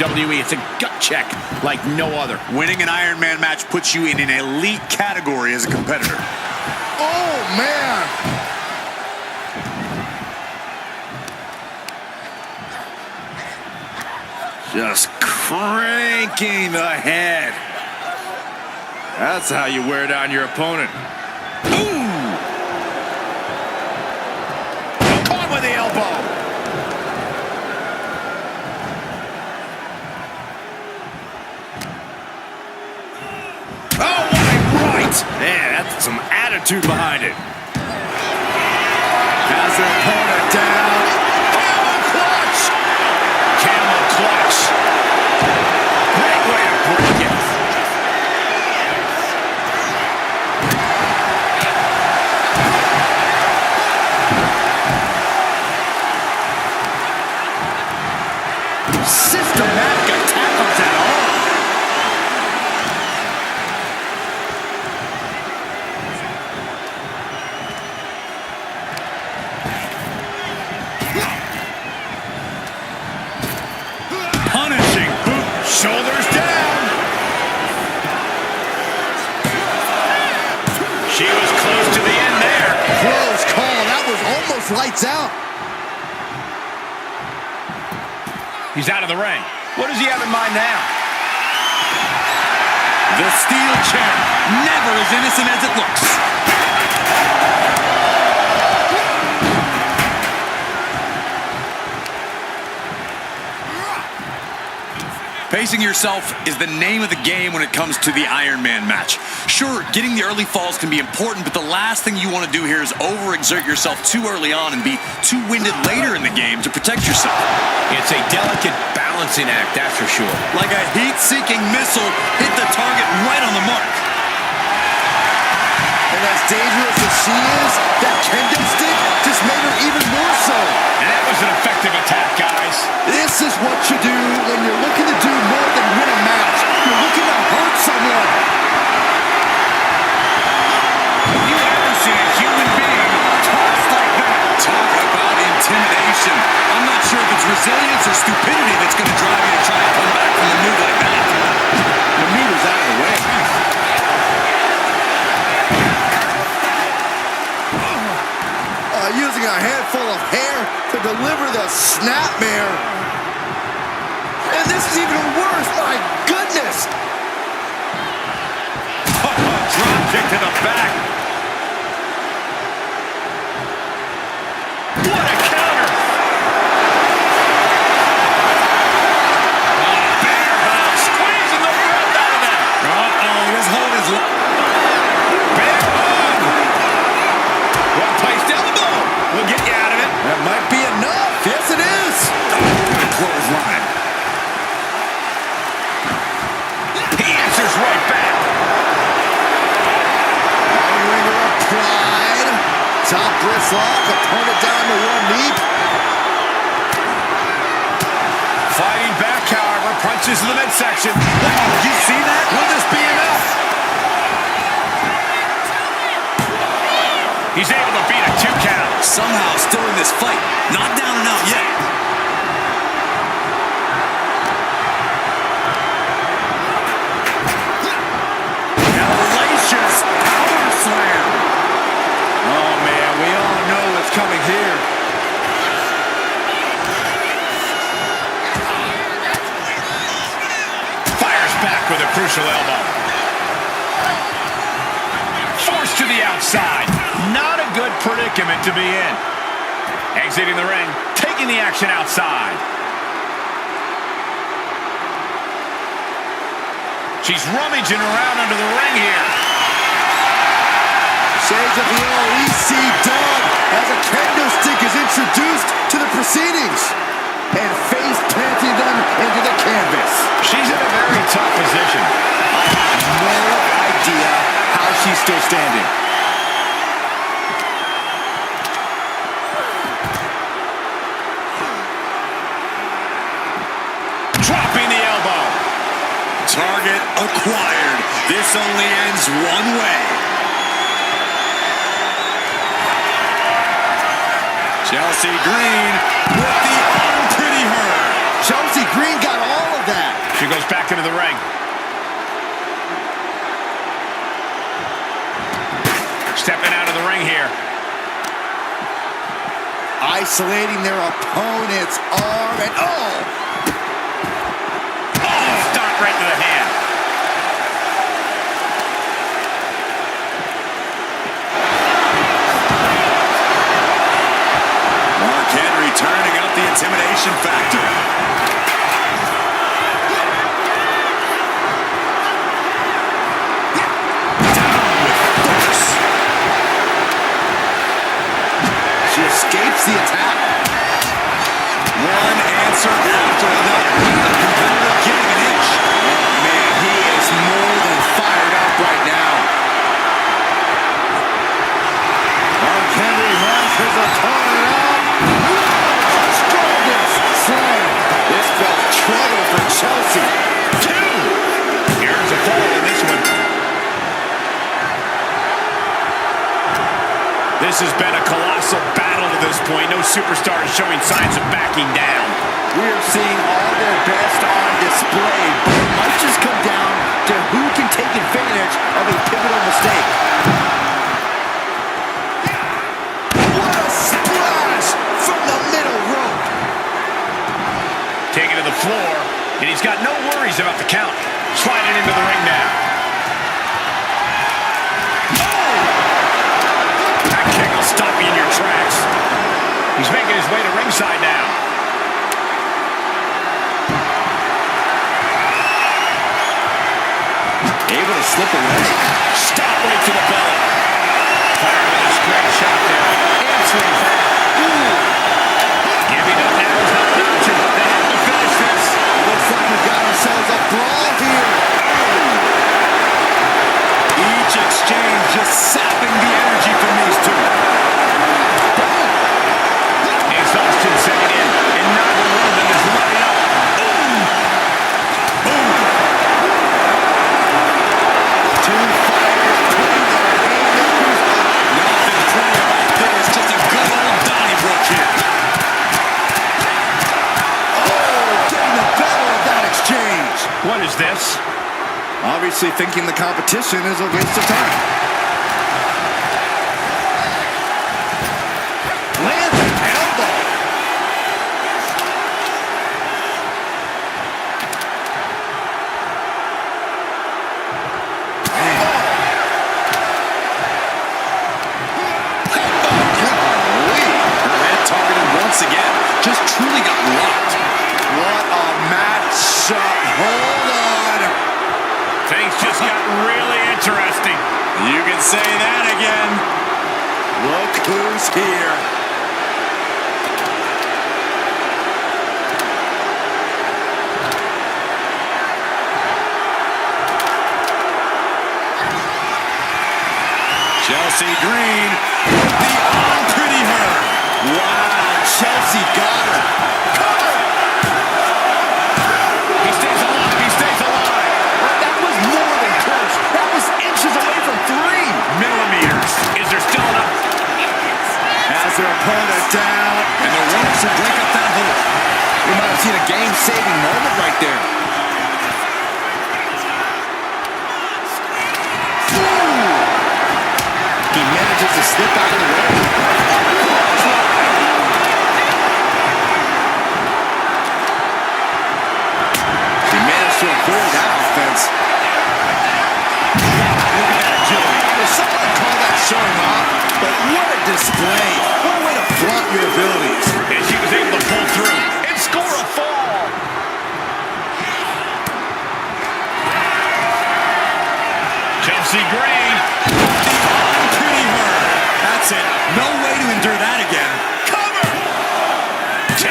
WWE. It's a gut check like no other. Winning an Iron Man match puts you in an elite category as a competitor. Oh, man. Just cranking the head. That's how you wear down your opponent. Ooh! Caught with the elbow. Oh, my right! Man, that's some attitude behind it. Has the opponent down. Camel clutch! Camel clutch. Great way to break it. Systematic attack on that arm. Punishing boot, shoulders down. She was close to the end there. Close call. That was almost lights out. He's out of the ring. What does he have in mind now? The steel chair, never as innocent as it looks. Pacing yourself is the name of the game when it comes to the Iron Man match. Sure, getting the early falls can be important, but the last thing you want to do here is overexert yourself too early on and be too winded later in the game to protect yourself. It's a delicate balancing act, that's for sure. Like a heat-seeking missile, hit the target right on the mark. And as dangerous as she is, that kendo stick just made her even more so. And that was an effective attack, guys. This is what you do when you're looking to do more than win a match. You're looking to hurt someone. You haven't seen a human being tossed like that. Talk about intimidation. I'm not sure if it's resilience or stupidity that's going to drive you to try and come back from a move like that. The meter's out of the way. Using a handful of hair to deliver the snapmare. And this is even worse. My goodness. Drop kick to the back. What a counter. Bear hug, squeezing the breath out of that. Uh-oh, his hold is... Bear hug. Well-placed elbow. We'll get you out of it. That might be enough. Yes, it is. Good clothesline. He answers right back. Ringer of pride. Top wrist lock. Opponent down to one knee. Fighting back, however, punches in the midsection. Wow, did you see that? Will this be enough? He's able to beat a 2 count. Somehow still in this fight. Not down and out yet. Hellacious power slam. Oh, man, we all know what's coming here. Fires back with a crucial elbow. Forced to the outside. Not a good predicament to be in. Exiting the ring, taking the action outside. She's rummaging around under the ring here. Shades of the old EC Dog as a kendo stick is introduced to the proceedings. And face planting them into the canvas. She's in a very tough position. I have no idea how she's still standing. Dropping the elbow. Target acquired. This only ends one way. Chelsea Green with the arm pretty hurt. Chelsea Green got all of that. She goes back into the ring. Stepping out of the ring here. Isolating their opponent's arm and oh! Stop right to the hand. Mark Henry turning up the intimidation factor. Escapes the attack. One answer after another. Neither competitor getting an inch. Oh, man, he is more than fired up right now. Mark Henry has his opponent up. Strongest slam. This spells trouble for Chelsea. Here's a fall in this one. This has been a colossal battle to this point. No superstar is showing signs of backing down. We are seeing all their best on display, but it might just come down to who can take advantage of a pivotal mistake. What a splash from the middle rope. Taking to the floor, and he's got no worries about the count. Sliding into the ring now. Stop you in your tracks. He's making his way to ringside now. Able to slip away. Stop right to the belly. Fire with a straight shot there. Answering back. Giving up now is not an option. They have to finish this. Looks like we've got ourselves a brawl here. Each exchange just sapping the energy from these two. Exhaustion setting in, and neither one of them is letting up. Two fighters putting their haymakers up. Nothing pretty about this, just a good old Donnybrook here. Oh, getting the better of that exchange. What is this? Obviously thinking the competition is a waste of time. Lands an elbow. Her head targeted once again. Just truly got locked. What a matchup. Hold on. Things just got really interesting. You can say that again. Look who's here. Chelsea Green with the unpretty her. Wow, Chelsea got her. He stays alive. He stays alive. That was more than close. That was inches away from 3 millimeters. Is there still enough? Has their opponent down. And the ropes will break up that hold. We might have seen a game-saving moment right there. He manages to slip out of the way. He managed to avoid that offense. Look at that agility. Well, someone would call that showing off, but what a display. What a way to flaunt your abilities. And she was able to pull through and score a fall. Chelsea Green. Unpretty her. That's it. No way to endure that again. Cover. 2.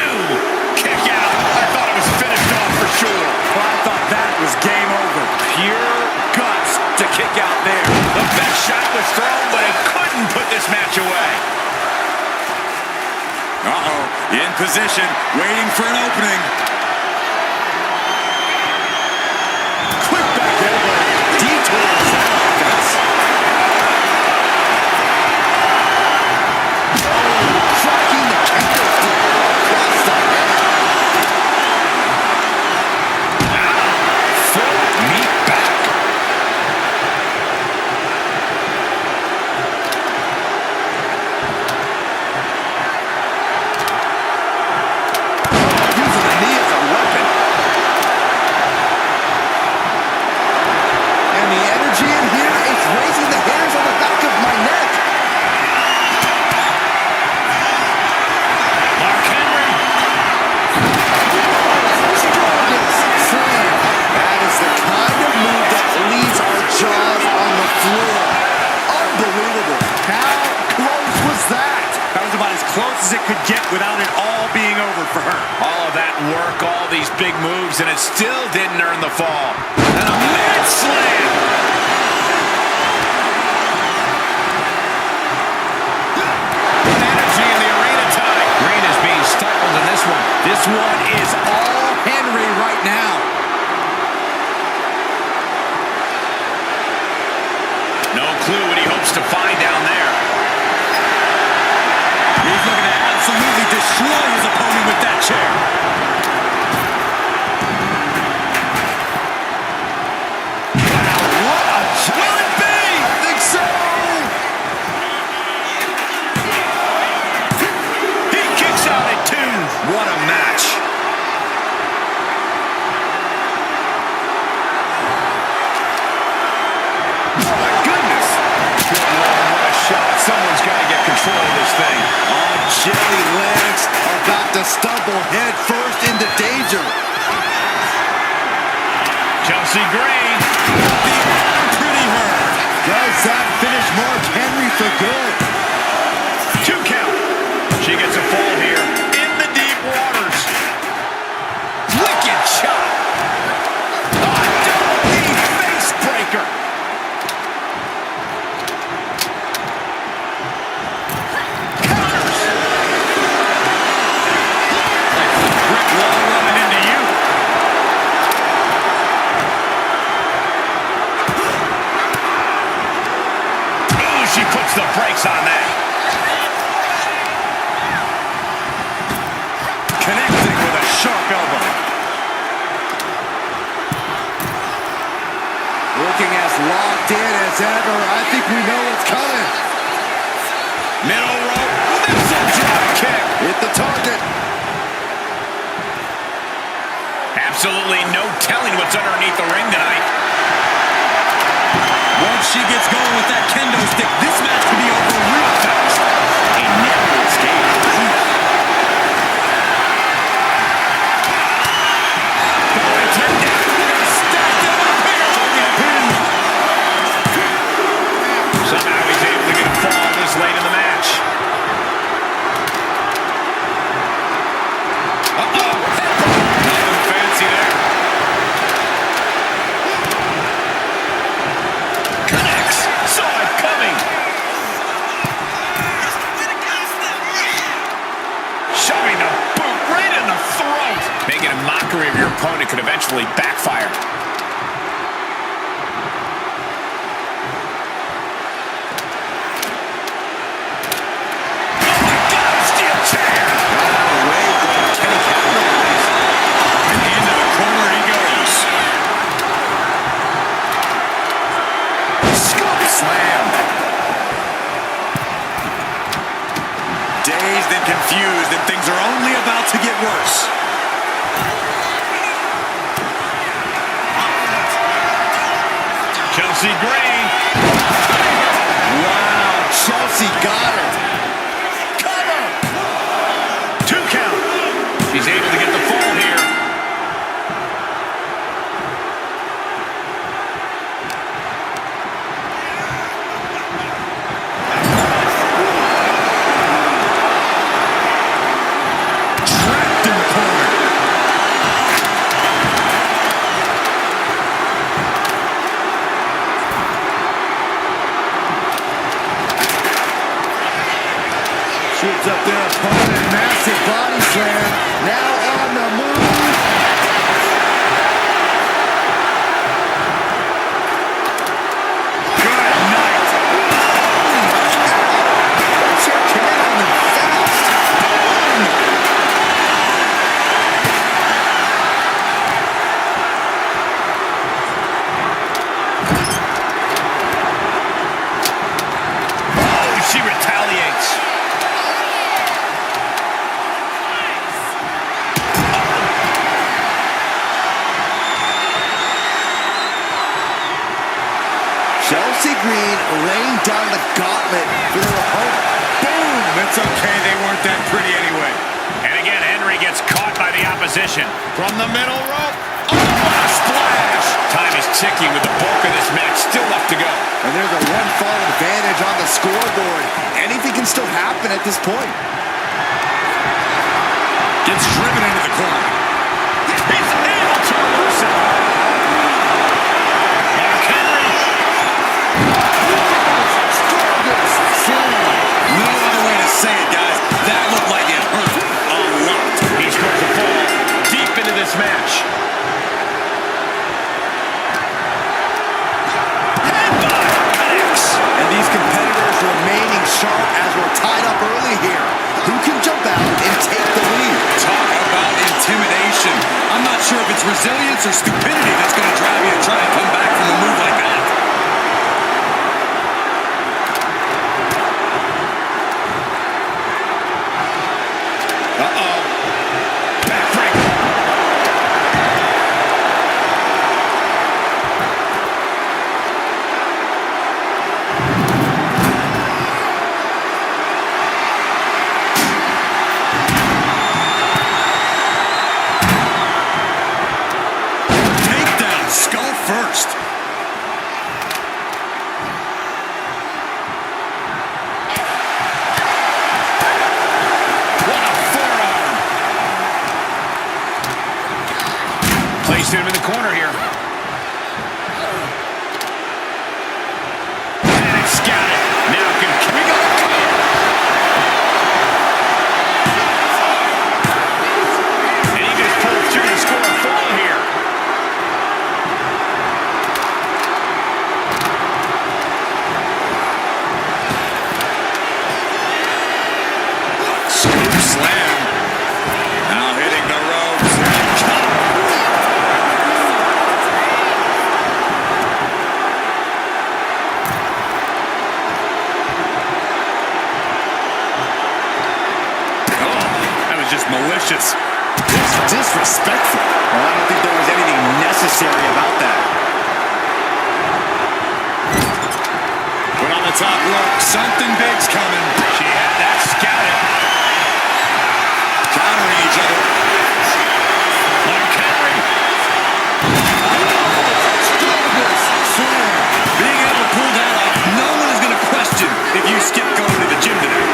Kick out. I thought it was finished off for sure. Well, I thought that was game over. Pure guts to kick out there. The best shot was thrown, but it couldn't put this match away. Uh-oh. In position, waiting for an opening. Quick back elbow. Detours that offense. Tracking the counter across the head. big moves, and it still didn't earn the fall. And a mad slam. Energy in the arena tonight. Green is being stifled in this one. This one is all Henry right now. No clue what he hopes to find down there. He's looking to absolutely destroy his opponent with that chair. Wow, what a shot. Will it be? I think so. He kicks out at 2. What a match. Oh, my goodness. Good Lord, what a shot. Someone's got to get control of this thing. Oh, Jelly Lennox about to stumble head first into danger. Chelsea Green. Pretty hurt. Does that finish Mark Henry for good? 2 count. She gets a fall here in the deep waters. Wicked shot. A double knee face breaker. Counters. Brick wall running into you. Ooh, she puts the brakes on that. Connecting with a sharp elbow. Looking as locked in as ever. I think we know what's coming. Middle rope. Missile drop kick. Hit the target. Absolutely no telling what's underneath the ring tonight. Once she gets going with that kendo stick, this match could be over real fast. He never escaped. Going to down. Stacked him up here. Somehow he's able to get a fall this late in the match. Uh-oh. Nothing fancy there. Connects. Saw it coming. Shoving the boot right in the throat. Making a mockery of your opponent could eventually backfire. Oh my God, steel chair. Can he capitalize? And into the corner he goes. Scoop slam. Dazed and confused, and things are only about to get worse. Chelsea Green. Wow, Chelsea got her. Cover. 2 count. She's able to get the fall here. Trapped in the corner. Shoots up their opponent. Massive body slam. Now on the move. Good night. Check him out and fast. Oh, she retaliates. Chelsea Green laying down the gauntlet for their opponent. Boom! It's okay, they weren't that pretty anyway. And again, Henry gets caught by the opposition. From the middle rope. Oh, what a splash! Time is ticking with the bulk of this match still left to go. And there's a one-fall advantage on the scoreboard. Anything can still happen at this point. Gets driven into the corner. He's sure if it's resilience or stupidity that's going to drive you to try and come back from a move like that. Uh-oh. Backbreaker. Takedown, skull first. What a forearm. Placing him in the corner here. And it's got it. Now can we go? And he just pulled through to score a fall here. Scoop slam. Now hitting the ropes. That was just malicious. It's disrespectful. Well, I don't think there was anything necessary about that. Put on the top rope. Something big's coming. She had that scouted. Countering each other. One countering. Being able to pull that off, no one is going to question if you skip going to the gym today.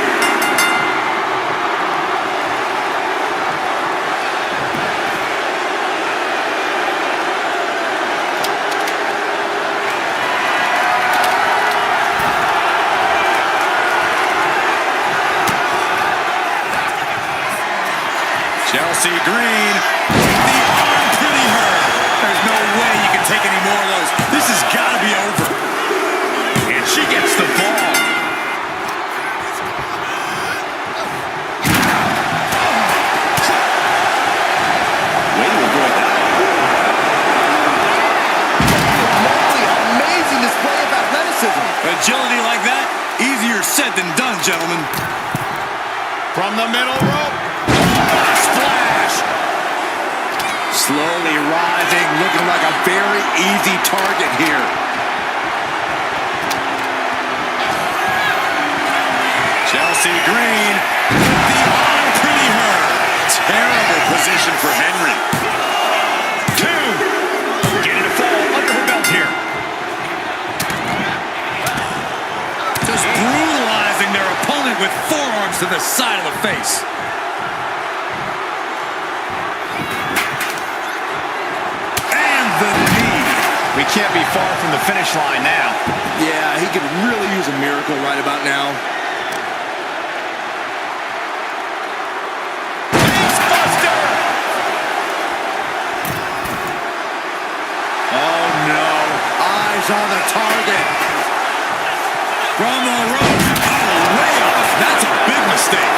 Chelsea Green with the arm pretty hurt. There's no way you can take any more of those. This has got to be over. And she gets the ball. Way to avoid that. Holy, amazing display of athleticism. Agility like that, easier said than done, gentlemen. From the middle rope. Oh, splash. Slowly rising, looking like a very easy target here. Chelsea Green with the arm pretty hurt. Terrible position for Henry. 2. Getting a fall under her belt here. Just brutalizing their opponent with forearms to the side of the face. And the knee. We can't be far from the finish line now. Yeah, he could really use a miracle right about now. Facebuster! Oh no, eyes on the target. From the rope. Oh, way off. That's a big mistake.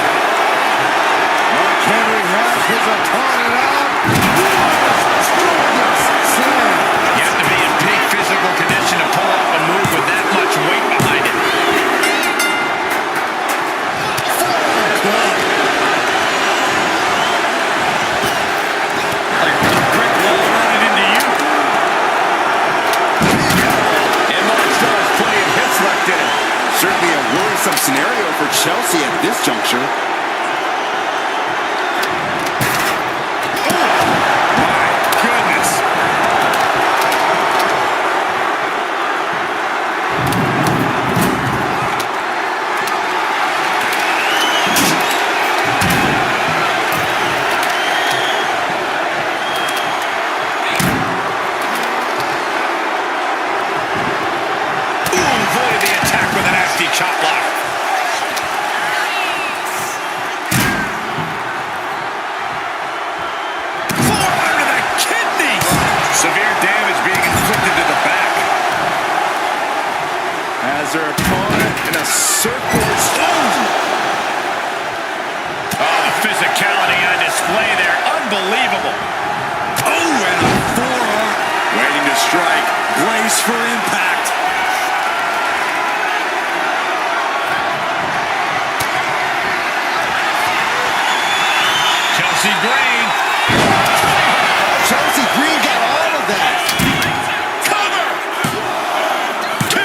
Mark Henry has his opponent out. Slam. You have to be in peak physical condition to pull off a move with that much weight behind it. Like a brick wall running into you. And Mark still has plenty of hits left in him. Certainly a worrisome scenario for Chelsea at this juncture. Goodness. Avoided the attack with a nasty chop block. Forearm to the kidney. Severe damage being inflicted to the back. Has her opponent in a circle. Oh, the physicality on display there. Unbelievable. Oh, Brace for impact. Chelsea Green. Chelsea Green got all of that. Cover! 2.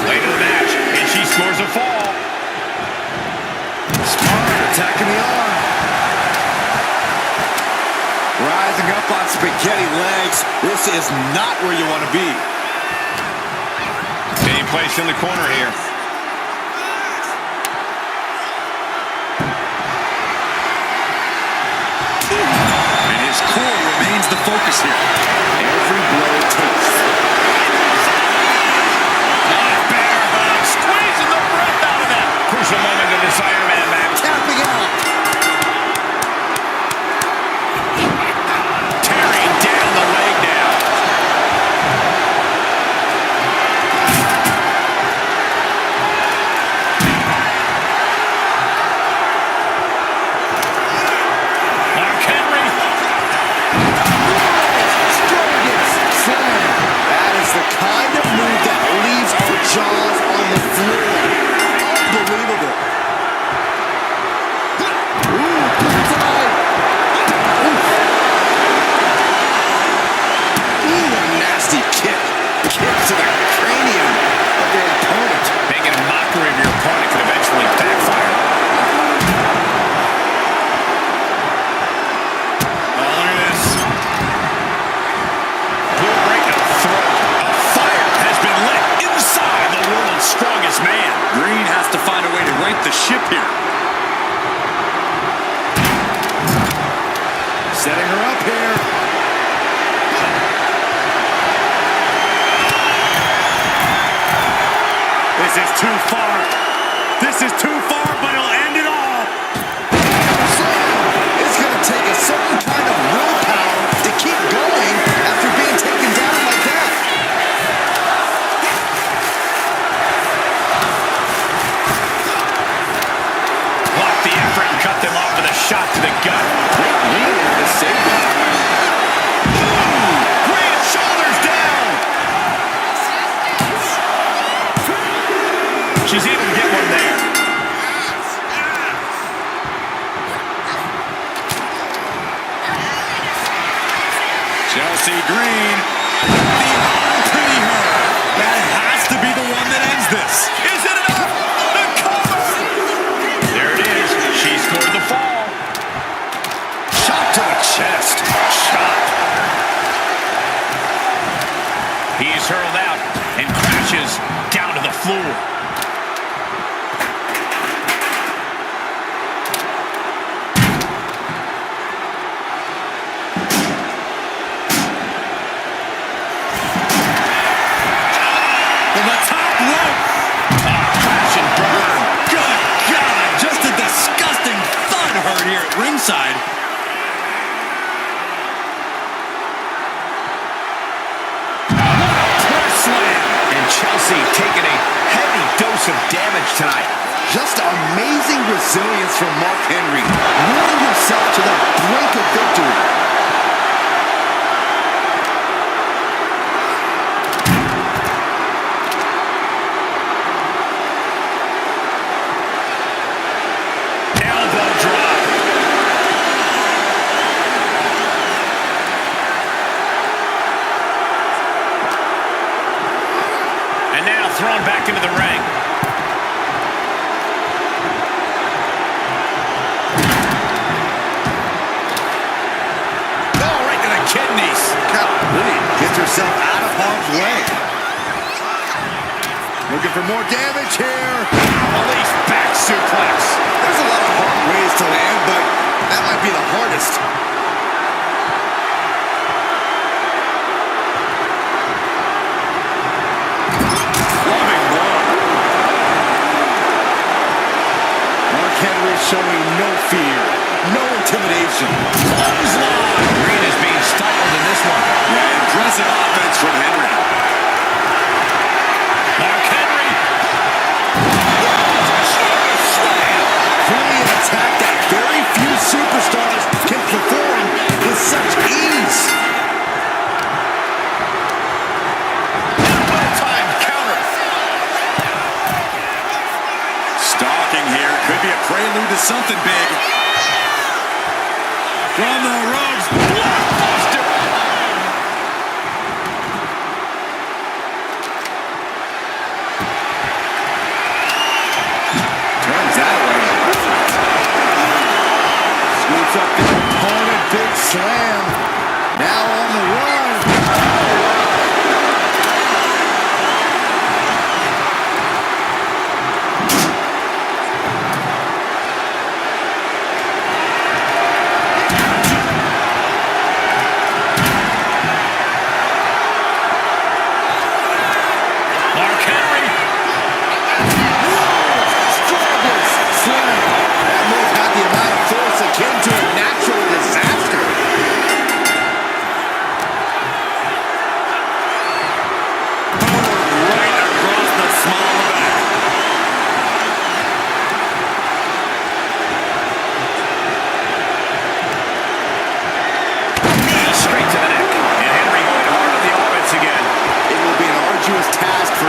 Late in the match, and she scores a fall. Smart attacking the arm. Rising up on spaghetti legs. This is not where you want to be. Being placed in the corner here. And his core remains the focus here. Every blow takes. Bear hug, squeezing the breath out of that. Crucial moment in this Iron Man match. Tapping out. Tearing down the leg down. Mark Henry. Slam. That is the kind of move that leaves our jaws on the floor. Unbelievable. Ooh, tonight. Ooh, a nasty kick. Kick to the cranium of their opponent. Making a mockery of your opponent could eventually backfire. Oh, look at this. Blue right in the throat. A fire has been lit inside the world's strongest man. Green has to find a way to right the ship here. Setting her up here. This is too far. This is too far, but he'll end it all. It's going to take a certain kind of willpower to keep going after being taken down like that. Blocked the effort and cut them off with a shot to the gut. Great lead in to save it. Great shoulders down. She's able to get one there. Chelsea Green. The unpretty her. That has to be the one that ends this. Is it enough? The cover. There it is. She scored the fall. Shot to the chest. Shot. He's hurled out and crashes down to the floor. From the top rope. Crash and burn. Good God. Just a disgusting thud heard here at ringside. Press slam. And Chelsea taking a heavy dose of damage tonight. Just amazing resilience from Mark Henry, willing himself to the brink of victory. Elbow drop. And now thrown back into the ring. Oh, right to the kidneys. Golly, gets herself out of harm's way. Looking for more damage here. Release back suplex. There's a lot of hard ways to land, but that might be the hardest. Loving blow. Mark Henry showing no fear, no intimidation. Clothesline. Green is being stalled in this one. Yeah, impressive offense from Henry. Mark Henry. Fully an attack that very few superstars can perform with such ease. something big. From the ropes, blockbuster. Turns that way. Scoots up the opponent, big slam. Now on the run.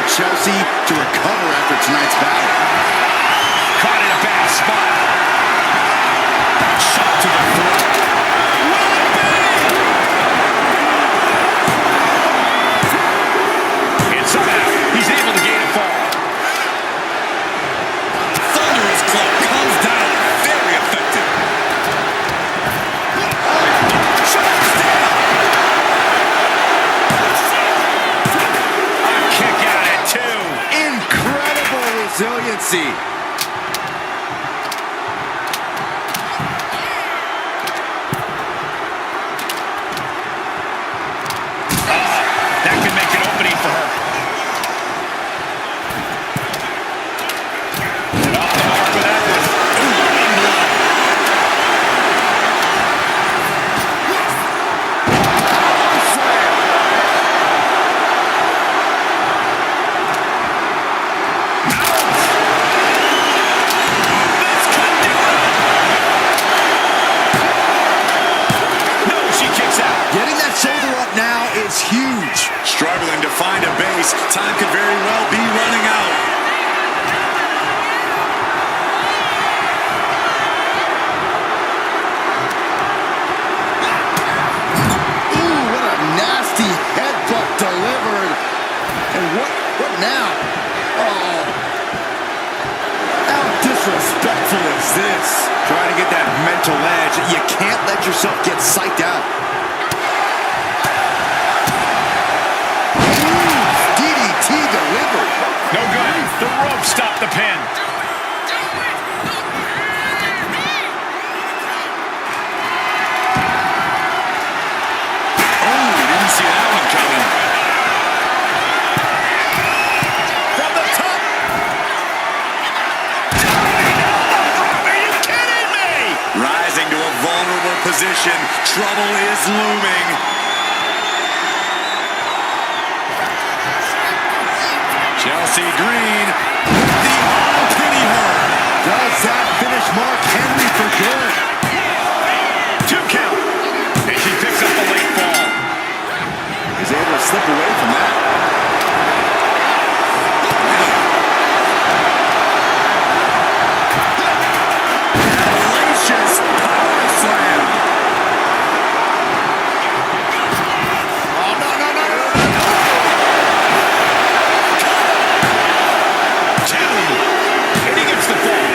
Chelsea to recover after tonight's battle. Caught in a bad spot. Shot to the throat. Will it be? And somehow he's able to gain a fall. Thunderous club comes down. Very effective. Resiliency. That could make an opening for her. And off the mark with that one. Is huge. Struggling to find a base. Time could very well be running out. Ooh, what a nasty headbutt delivered. And what now? Oh. How disrespectful is this? Trying to get that mental edge. You can't let yourself get psyched out. No good. The rope stopped the pin. Oh, didn't see that one coming. From the top. Are you kidding me? Rising to a vulnerable position. Trouble is looming. Chelsea Green with the all-pity her. Does that finish Mark Henry for good? 2 count. And she picks up the late fall. He's able to slip away from that. Hellacious power slam. Oh, no. And he gets the fall.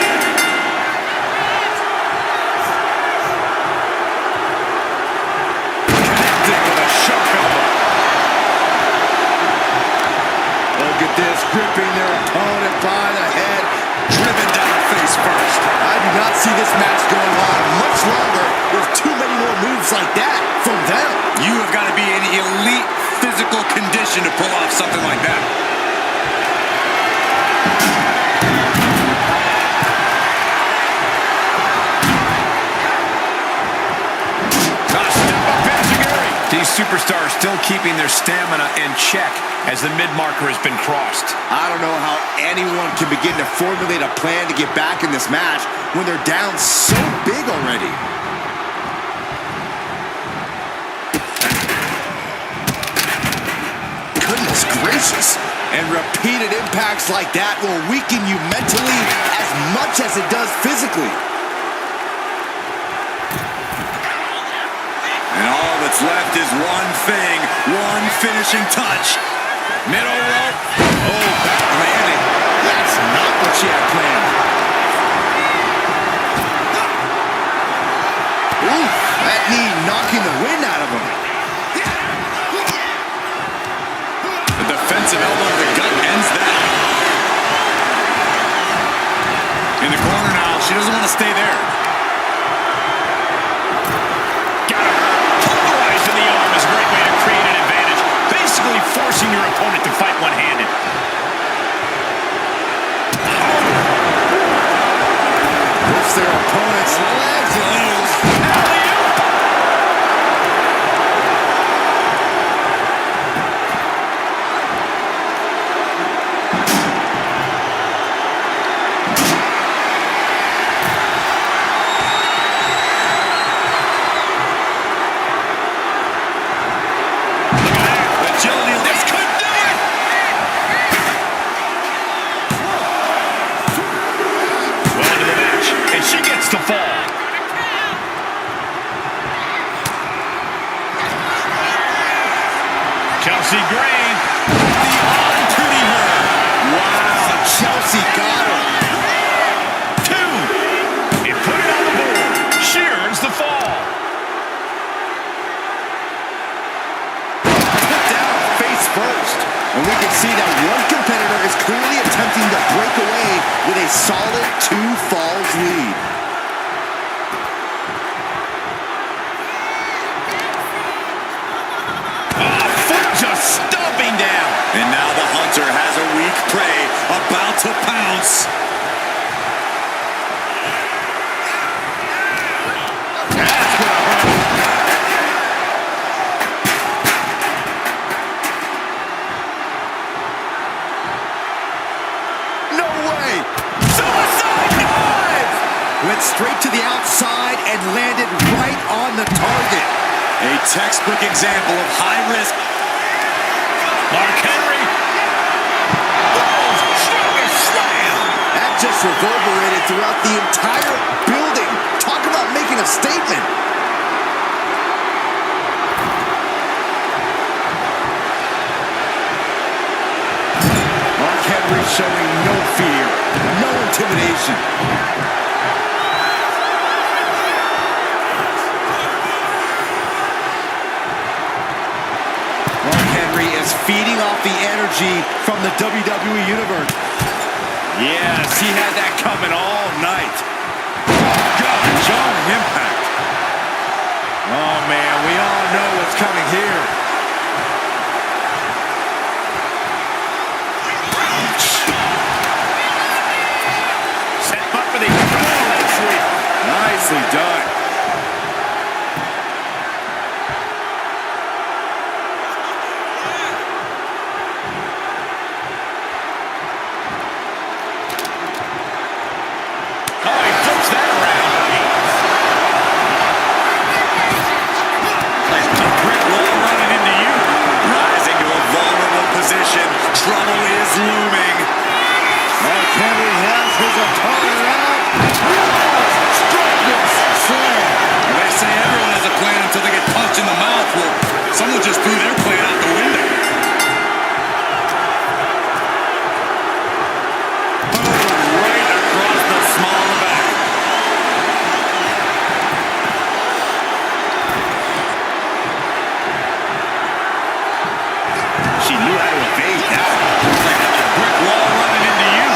Connected with a sharp elbow. Look at this, gripping their opponent by the head. Driven down face first. I do not see this match going on much longer with too many more moves like that from them. You have got to be in elite physical condition to pull off something like that. These superstars still keeping their stamina in check as the mid-marker has been crossed. I don't know how anyone can begin to formulate a plan to get back in this match when they're down so big already. Goodness gracious. And repeated impacts like that will weaken you mentally as much as it does physically. what's left is one thing, one finishing touch. Middle rope. Oh, back landing. That's not what she had planned. Ooh, that knee knocking the wind out of him. The defensive elbow to the gut ends that. In the corner now, she doesn't want to stay there. Got her. Pulverizing the arm is a great way to create an advantage. Basically forcing your opponent to fight one-handed. Lifts their opponent's legs. She gets the fall. Chelsea Gray, the arm to the her. Wow, Chelsea got her. 2. It put it on the board. She earns the fall. Put down face first. And we can see that one competitor is clearly attempting to break away with a solid 2 falls lead. Foot just stomping down. And now the hunter has a weak prey about to pounce. That's gonna hurt. No way! Suicide dive! Went straight to the outside and landed right on the target. A textbook example of high risk. Mark Henry. Oh, strongest slam. That just reverberated throughout the entire building. Talk about making a statement. Mark Henry showing no fear, no intimidation. Mark Henry is feeding off the energy from the WWE Universe. Yes, he had that coming all night. God, John Impact. Oh, man, we all know what's coming here. Set up for the leg sweep. Nicely done. Oh, he flips that around. A brick wall running into you. Rising to a vulnerable position. Trouble is looming. Mark Henry has his opponent out. Strongest slam. They say everyone has a plan until they get punched in the mouth. Well, someone just threw their plan out the window. Boom, right across the small of the back. She knew how to evade that. A brick wall running into you.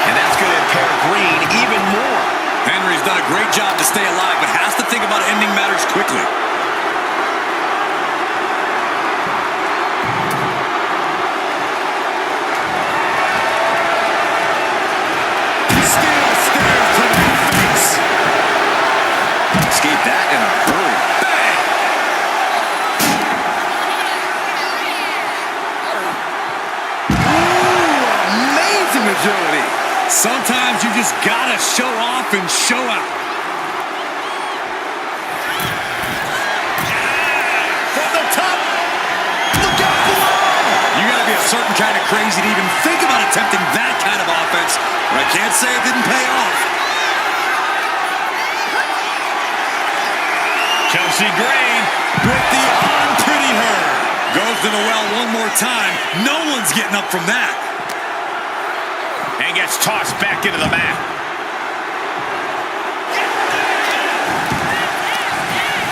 And that's going to impair Green even more. Henry's done a great job to stay alive, but has to think about ending matters quickly. Steel stairs to the face. Escape that in a hurry. Bang! Ooh, amazing agility. Sometimes you just gotta show off and show out. From the top. Look out below. You gotta be a certain kind of crazy to even think about attempting that kind of offense. But I can't say it didn't pay off. Chelsea Gray with the to the well one more time. No one's getting up from that. And gets tossed back into the mat.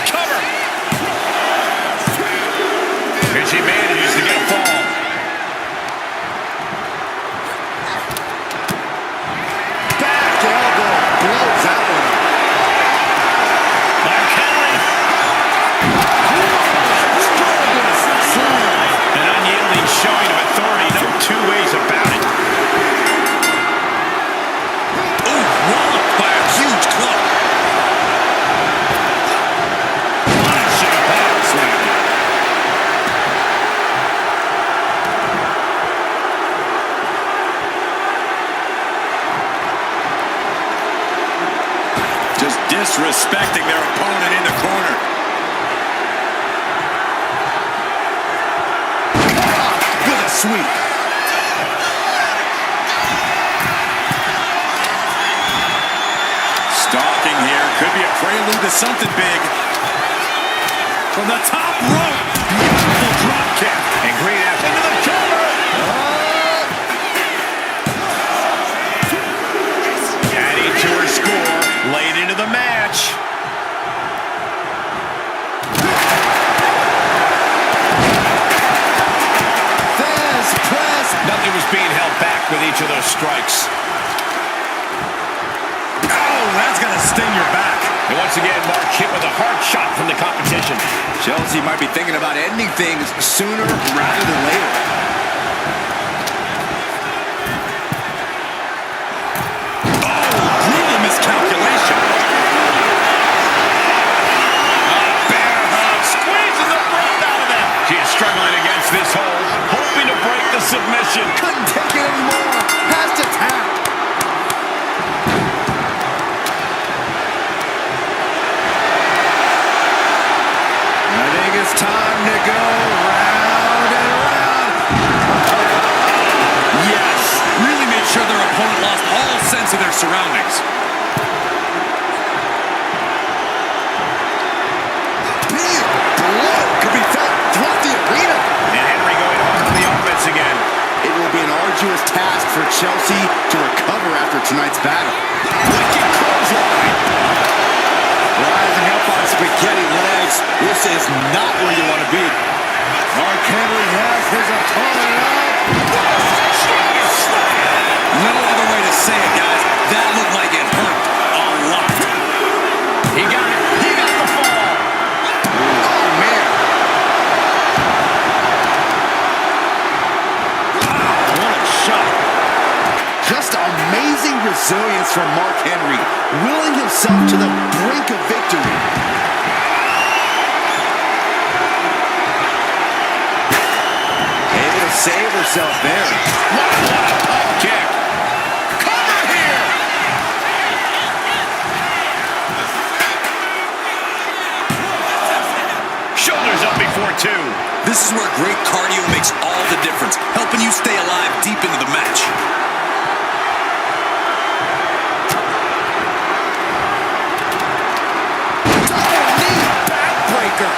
Cover. And she manages to get a fall. Back elbow blows that one. An unyielding showing of authority, no two ways about it. Ooh, walloped by a huge club. Flashing power slam. Just disrespecting their opponent in the corner. With a sweep. Stalking here. Could be a prelude to something big. From the top rope. Beautiful drop kick. And great after into the cover. Adding to her score late into the match. Fast press. Nothing was being held back with each of those strikes. Oh, that's going to sting your back. And once again, Mark hit with a hard shot from the competition. Chelsea might be thinking about ending things sooner rather than later. Brutal miscalculation. Bear hug, squeezing the breath out of them. She is struggling against this hold, hoping to break the submission. Couldn't take it anymore. Has to tap. I think it's time to go round and round. Yes. Really made sure their opponent lost all sense of their surroundings. Big blow could be felt throughout the arena. And Henry going on the offense again. It will be an arduous task for Chelsea to recover after tonight's battle. Wicked clothesline. Rising up on spaghetti legs. This is not where you want to be. Mark Henry has his opponent up. No other way to say it, guys. That looked like it hurt a lot. He got it. He got the fall. Oh, man. What a shot. Just amazing resilience from Mark Henry, willing himself to the brink of victory. Able to save herself there. What a pump kick. Cover here. Shoulders up before two. This is where great cardio makes all the difference, helping you stay alive deep into the match. Backbreaker.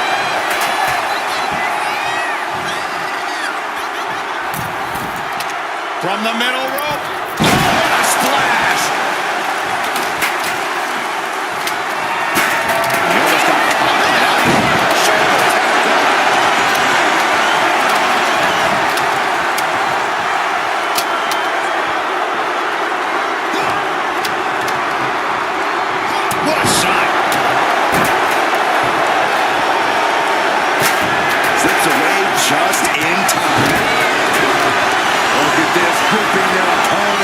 From the middle rope. Oh, a splash. He almost got caught in that. Shoulder tackle. What a shot. Slips away just in time. Look at this, gripping their opponent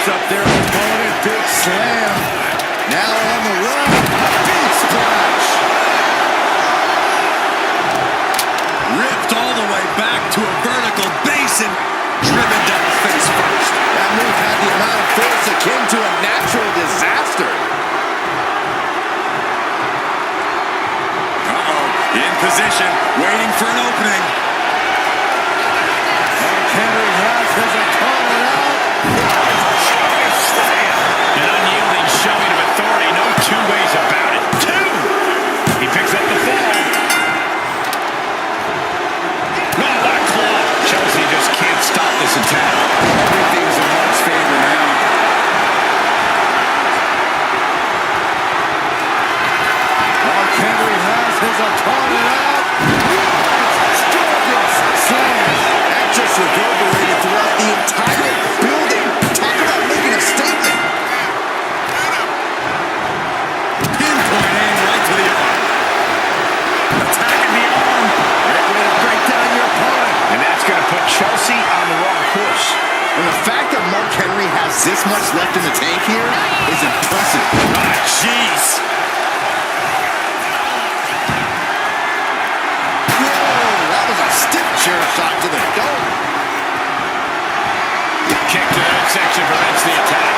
Picks up their opponent, big slam. Now on the run, big splash. Ripped all the way back to a vertical basin, driven down the face first. That move had the amount of force akin to a natural disaster. In position, waiting for an opening. Henry has his opponent out. An unyielding showing of authority, no two ways about it. Two! He picks up the fall. No, what a claw. Chelsea just can't stop this attack. Everything's in Mark's favor now. Mark Henry has his opponent out. Scorpius slams. That just reverberated throughout the entire building. Talk about making a statement. Pinpoint aim right to the arm. Attacking the arm. Great way to break down your opponent. And that's going to put Chelsea on the wrong course. And the fact that Mark Henry has this much left in the tank here is impressive. Ah, jeez. Whoa, that was a stiff chair shot to the dome. Kick to the midsection prevents the attack.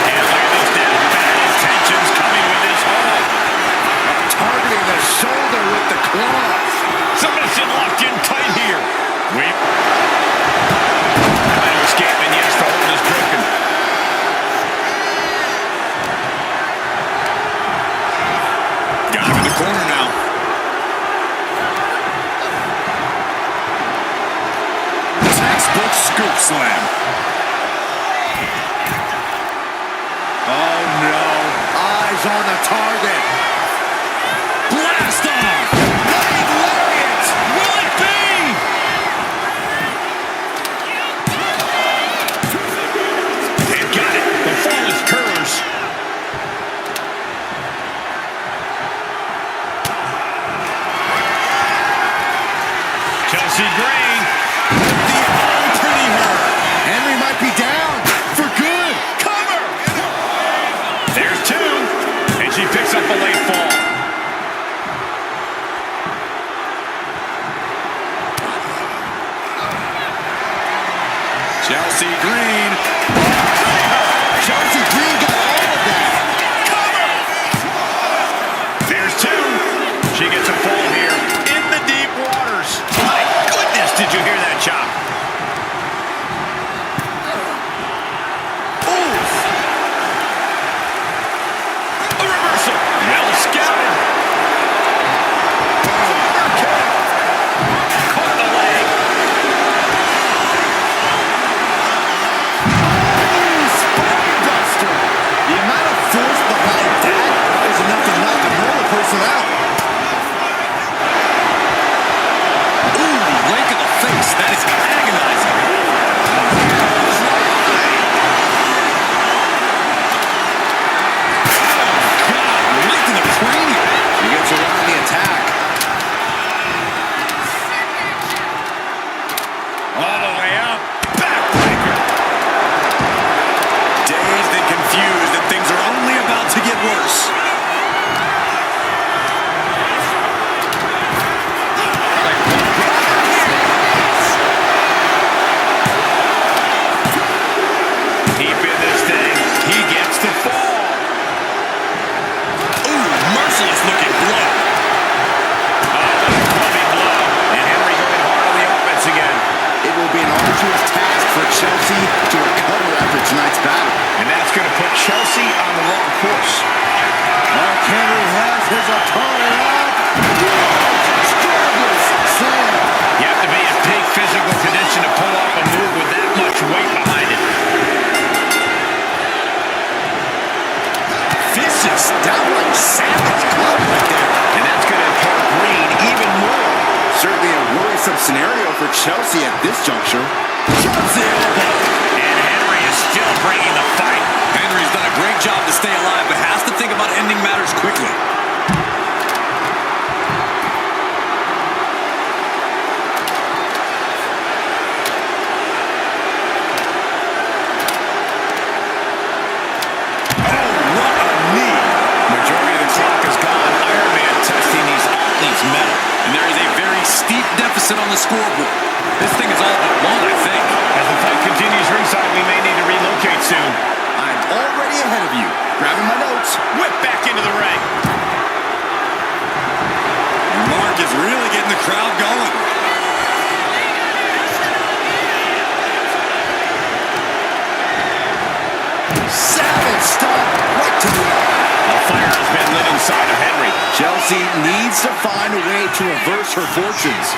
And look at this now. Bad intentions coming with this hold. Targeting the shoulder with the claws. Submission locked in tight here. Trying to escape, and yes, the hold is broken. Got him in the corner now. Textbook scoop slam. Oh no, eyes on the target. Blast off! Running lariat. Will it be? They've got it. The fall is Curse. Chelsea Gray. The arm pretty hurt. Henry might be down for good. Cover. There's two. And she picks up a late fall. Chelsea Green. Chelsea Green got all of that. There's two. She gets a fall here in the deep waters. My goodness, did you hear that chop? Oof. A reversal. Well scouted. Overkill. Caught the leg. Spinebuster. The amount of force behind that is enough to knock a normal person out. Ooh, rake of the face. That is agonizing. God, right to the cranium. He gets around the attack. All the way up. Backbreaker. Dazed and confused, and things are only about to get worse. Deep in this thing. He gets the fall. Ooh, merciless looking blow. Clubbing blow. And Henry going hard on the offense again. It will be an arduous task for Chelsea to recover after tonight's battle. And that's going to put Chelsea on the wrong course. Mark Henry has his opponent out. Scorpius slam. You have to be in peak physical condition to pull off a move with that much weight behind it. Vicious, downright savage club right there. And that's going to hurt Green even more. Certainly a worrisome scenario for Chelsea at this juncture. Drops the elbow. And Henry is still bringing the fight. Henry's done a great job to stay alive, but has to think about ending matters quickly. steep deficit on the scoreboard. This thing is all but won, I think. As the fight continues ringside, we may need to relocate soon. I'm already ahead of you. Grabbing my notes. Whip back into the ring. Mark is really getting the crowd going. Savage stop right to the eye. A fire has been lit inside of Henry. Chelsea needs to find a way to reverse her fortunes.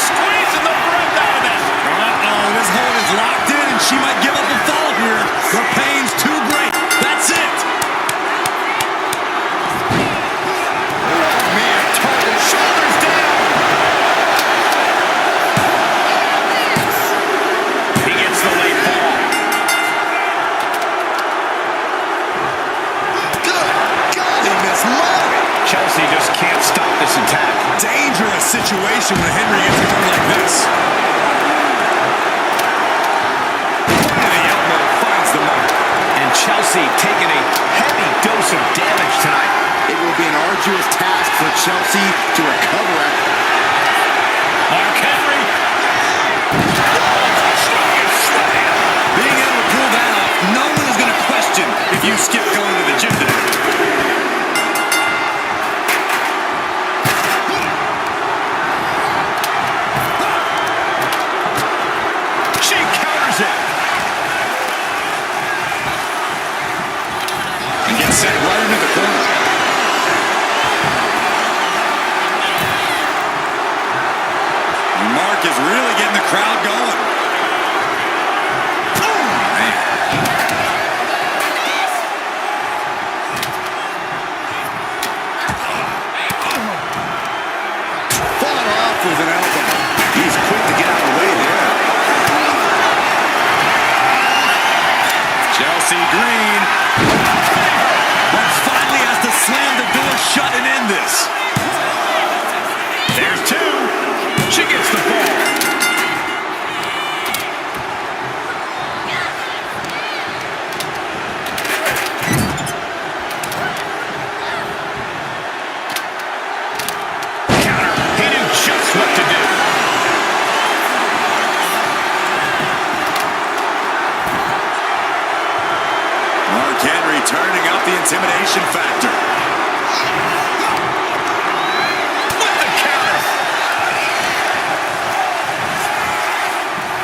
Squeezing the breath out of this. Uh-oh, this hold is locked in, and she might give up a fall here. The pain's too great. That's it. Man, target shoulders down. He gets the late fall. Good golly, Miss Molly. Chelsea just can't stop this attack. Dangerous situation when Henry gets going like this. And the elbow finds the mark. And Chelsea taking a heavy dose of damage tonight. It will be an arduous task for Chelsea to recover it. Mark Henry. Being able to pull that off, no one is going to question if you skip going to the gym today. She counters it. And gets set right into the corner. And Mark is really getting the crowd going. Oh, man. Fought off with an elbow. He's quick to get out of the way there. Chelsea Green. But finally has to slam the door shut and end this. There's two. She gets the fall. Counter. He knew just what to do. Mark Henry turning up the intimidation factor. With the counter.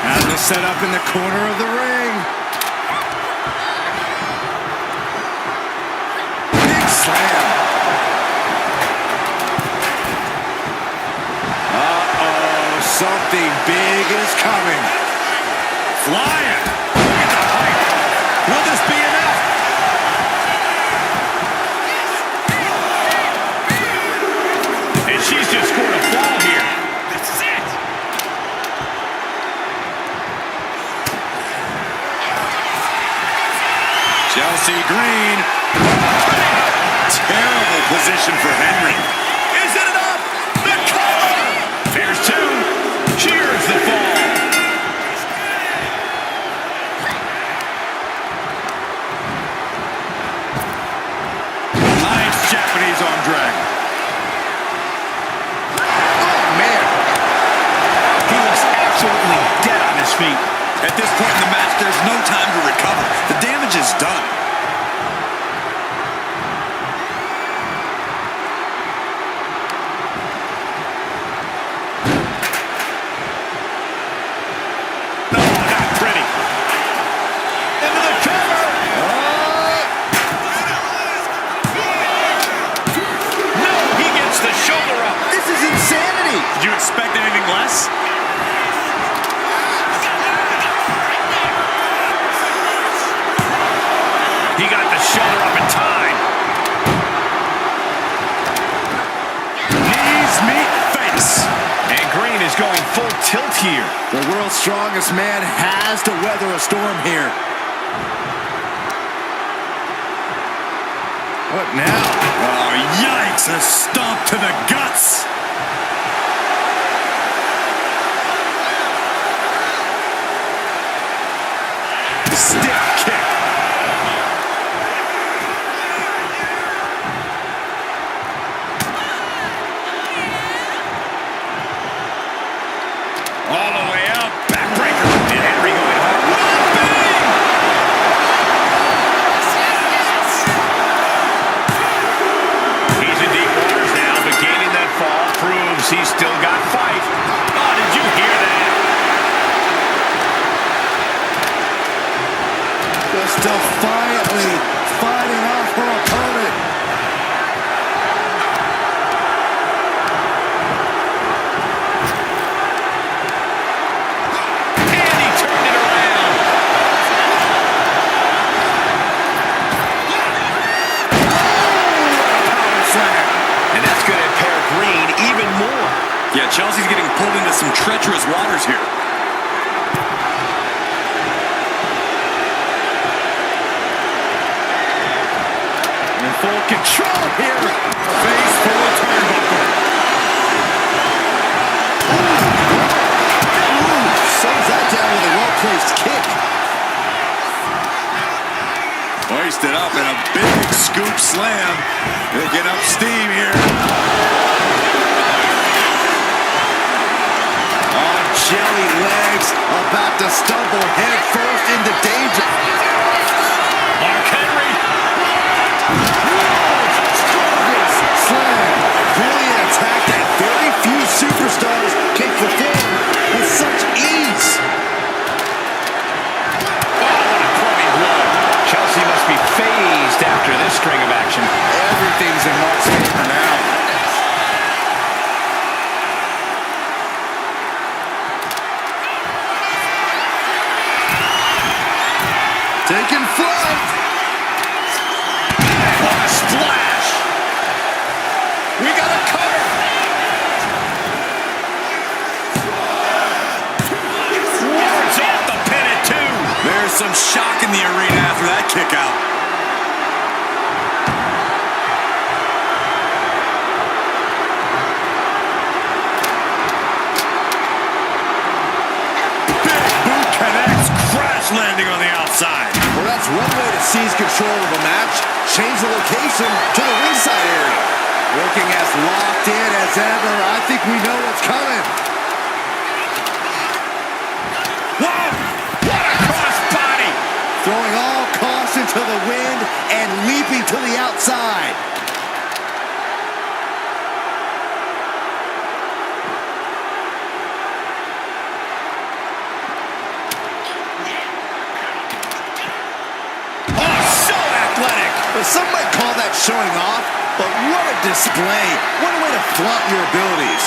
Has it set up in the corner of the ring. Big slam. Uh-oh, something big is coming. Flying. Look at the height. Will this be enough? And she's just scored a fall here. This is it. Chelsea Green. Terrible position for Henry. Is it enough? The cover. There's two. Cheers the fall. Nice Japanese arm drag. Oh, man. He looks absolutely dead on his feet. At this point in the match, there's no time to recover. The damage is done. No, not pretty. Into the cover. No, he gets the shoulder up. This is insanity. Did you expect anything less? He got the shoulder up in time. Knees meet face. And Green is going full tilt here. The world's strongest man has to weather a storm here. What now? Oh, yikes. A stomp to the guts. stiff kick. All the way up. Backbreaker. And Henry going hard. Bang! He's in deep waters now, but gaining that fall proves he's still got fight. Oh, did you hear that? Just defiantly fighting off her opponent. And he turned it around. Power slam. And that's going to impair Green even more. Yeah, Chelsea's getting pulled into some treacherous waters here. In full control here. Face full of turnbuckle. Ooh, sends that down with a well-placed kick. Hoisted up and a big scoop slam. Picking up steam here. On jelly legs, about to stumble head first into danger. Mark Henry. Strongest slam. Brilliant attack that very few superstars can perform with such ease. Oh, what a crummy blow. Chelsea must be phased after this string of action. Everything's in Mark's favor now. Taking flight. What a splash. We got a cover. Wards off the pin at 2. There's some shock in the arena after that kick out. Big boot connects, crash landing on the outside. Well, that's one way to seize control of a match. Change the location to the ringside area. Looking as locked in as ever. I think we know what's coming. Whoa! What a crossbody! Throwing all caution to the wind and leaping to the outside. Oh, so athletic! But some might call that showing off, but what a display. What a way to flaunt your abilities.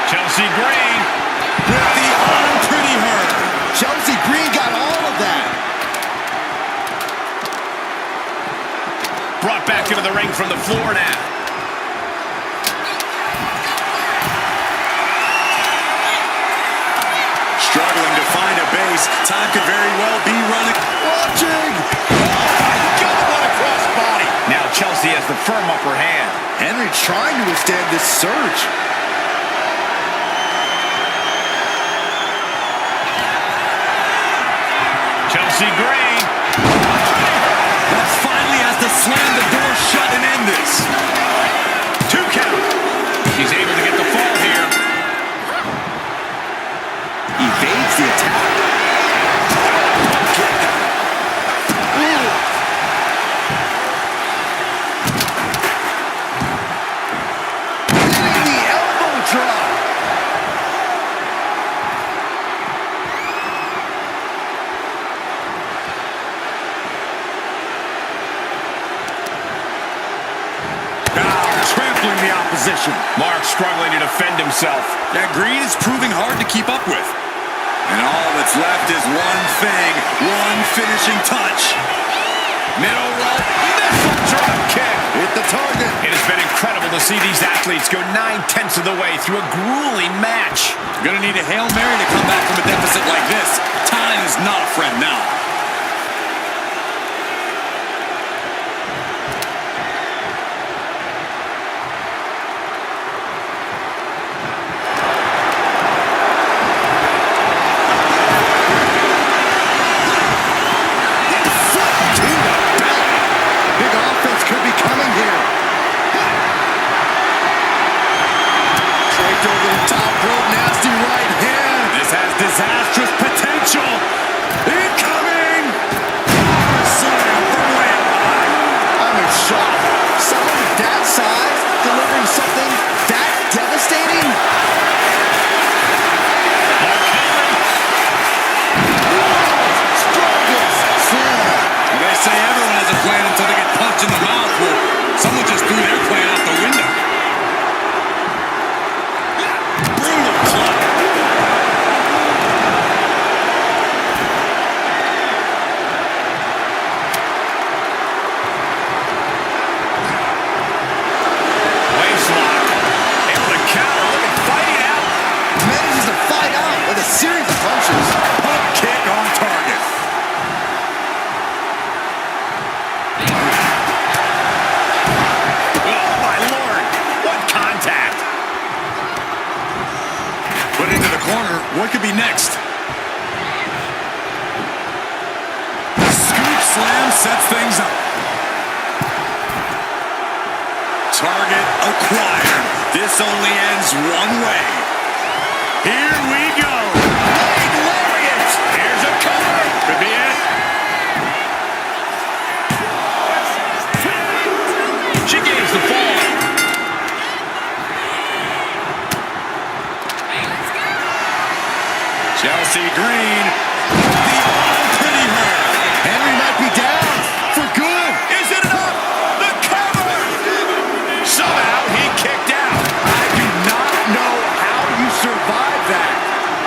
Chelsea Green. With the unpretty her. Chelsea Green got all of that. Brought back into the ring from the floor now. Struggling to find a base. Time could very well be running. Watching. Oh, my God, what a crossbody! Now Chelsea has the firm upper hand. Henry trying to withstand this surge. Chelsea Green. That finally has to slam the door shut and end this. 2 count. She's able to get the fall here. Evades the attack. Ooh. Hitting the elbow drop. Trampling the opposition. Mark struggling to defend himself. That Green is proving hard to keep up with. And all that's left is one thing, one finishing touch. Middle rope. Missile drop kick. Hit the target. It has been incredible to see these athletes go 9/10 of the way through a grueling match. Gonna need a Hail Mary to come back from a deficit like this. Time is not a friend now. disastrous potential. Incoming! Slam from way up high. I'm in shock. Someone that size delivering something that devastating? Strongest slam. They say everyone has a plan until they get punched in the mouth. Well, someone just threw their plan out the window. Brutal club. Waistlock. Able to counter. Look at fighting out. Manages to fight out with a series of punches. Pump kick on target. Oh, my Lord. What contact. Put into the corner. What could be next? Scoop slam sets things up. Target acquired. This only ends one way. Here we go. Big lariat. Here's a cover. Could be it. She gains the fall. Chelsea Green. The arm pretty hurt. Henry might be down for good. Is it enough? The cover. Somehow he kicked out. I do not know how you survive that.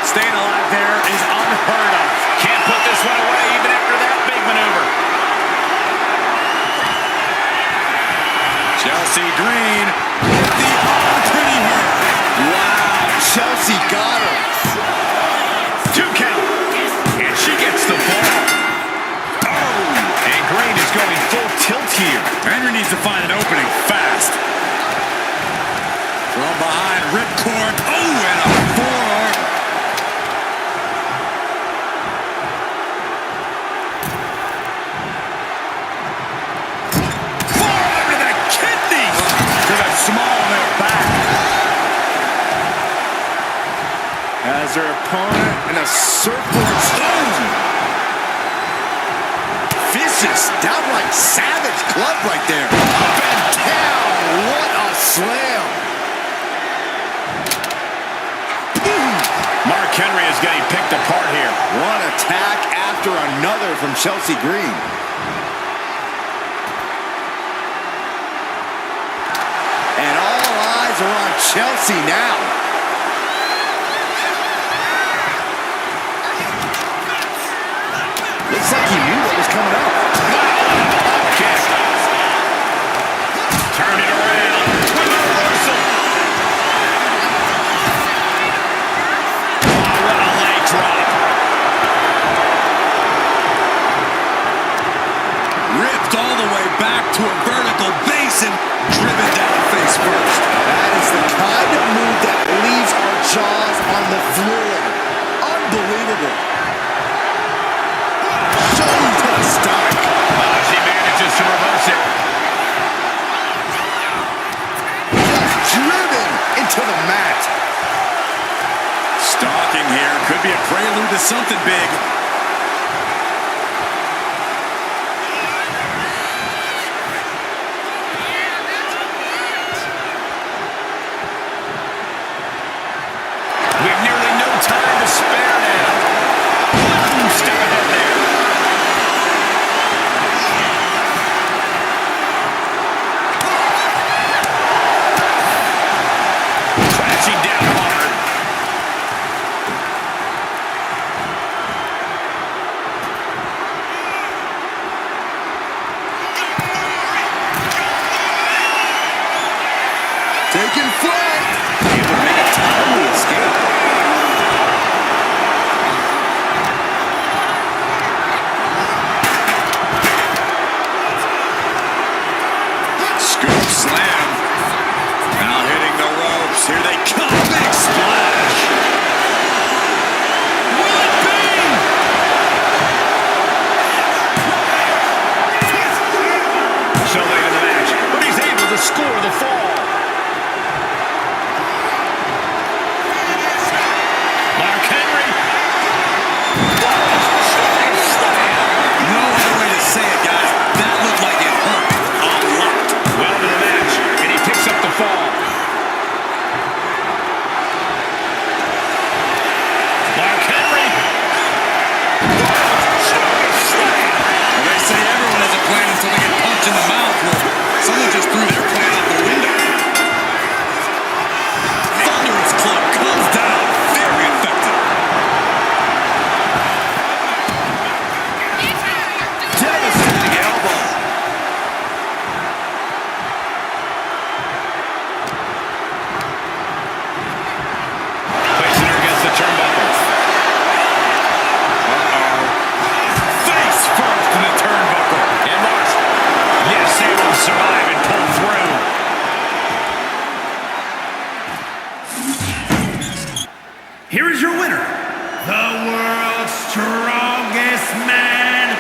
Staying alive there is unheard of. Can't put this one away even after that big maneuver. Chelsea Green. The arm pretty hurt. Wow, Chelsea got her. 2 count. And she gets the ball. Oh. And Green is going full tilt here. Henry needs to find an opening fast. From behind, ripcord. Oh, and a forearm. Forearm to the kidneys. To the small of their back. As her opponent in a surfboard stone. Vicious, downright savage club right there. Up and down. What a slam. Mark Henry is getting picked apart here. One attack after another from Chelsea Green. And all eyes are on Chelsea now. Looks like he knew what was coming up. Kick. Turn it around. With a reversal. Oh, what a leg drop. Ripped all the way back to a vertical basin. Driven down face first. That is the kind of move that leaves our jaws on the floor. Unbelievable. Showing to the stomach. Oh, she manages to reverse it. Just driven into the mat. Stalking here. Could be a prelude to something big. We've nearly no time to spare now. One step ahead there. Crashing down hard. just threw their plan out the window. Thunderous club comes down. Very effective. Devastating elbow. Placing her against the turnbuckle. Face first in the turnbuckle. And watch. Yes, able to survive and pull through. Here is your winner, the world's strongest man,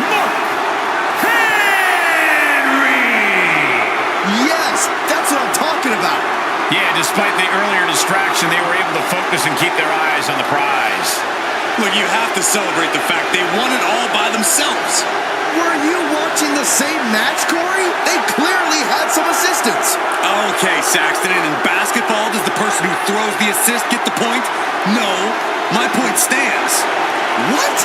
Mark Henry! Yes, that's what I'm talking about. Yeah, despite the earlier distraction, they were able to focus and keep their eyes on the prize. Look, you have to celebrate the fact they won it all by themselves. Were you watching the same match, Corey? They clearly had some assistance. Okay, Saxton, and in basketball, does the person who throws the assist get the point? No, my point stands. What?